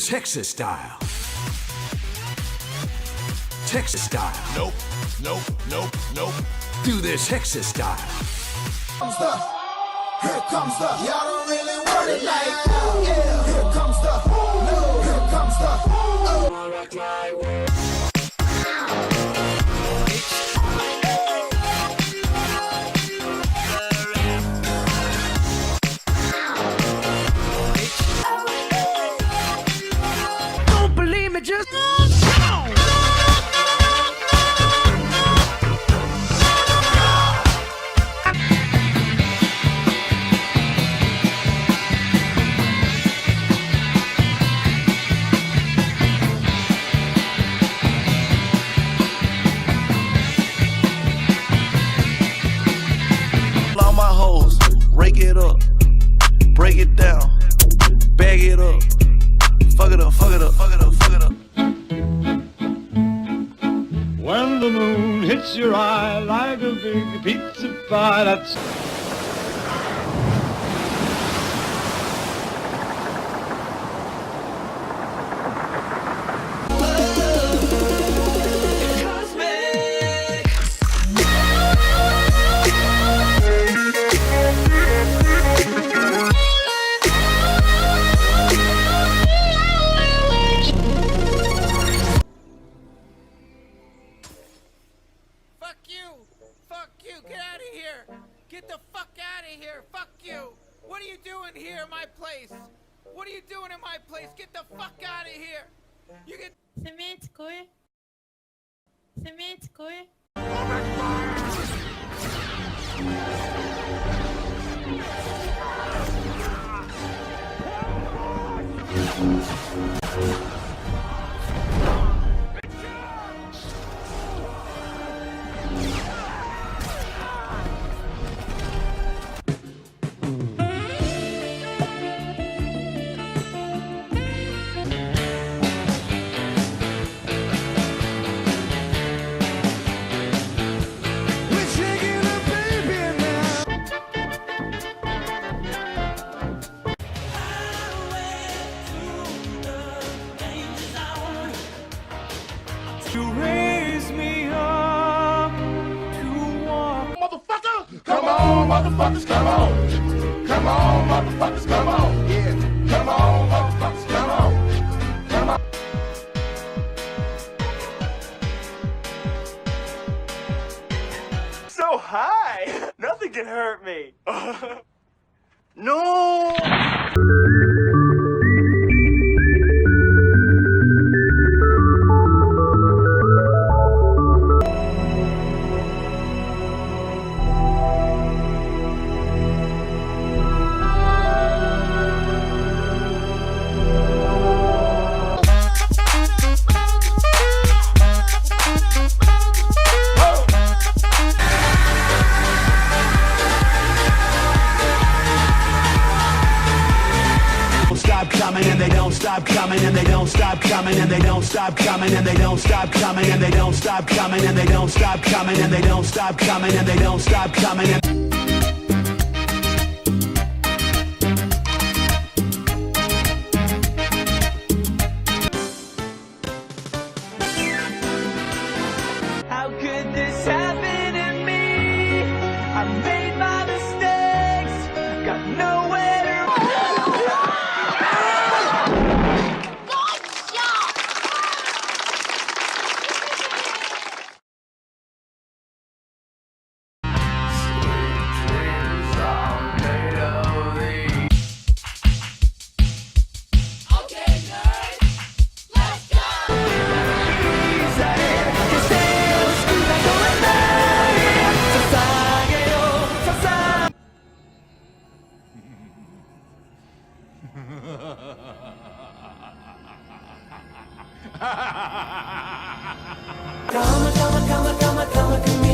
Texas style. Texas style. Nope, nope, nope, nope. Do this Texas style. Here comes the, y'all don't really want it like that. Yeah, here comes the, no, here comes the, Don't believe me, just All my hoes, rake it up, break it down, bag it up, fuck it up, fuck it up, fuck it up, fuck it up. When the moon hits your eye like a big pizza pie, that's Fuck you! Get out of here! Get the fuck out of here! Fuck you! What are you doing here in my place? What are you doing in my place? Get the fuck out of here! You get. Советское. Советское. you raise me up to walk. Motherfucker! Come on, motherfuckers, come on. Come on, motherfuckers, come on. Yeah. Come on, motherfuckers, come on. Come on. So high, nothing can hurt me. No. Coming and they don't stop coming and they don't stop coming and they don't stop coming and they don't stop coming and they don't stop coming and they don't stop coming and they don't stop coming and they don't stop coming and How could this happen to me? I made my mistakes, got nowhere to come, come, come, come, come, come,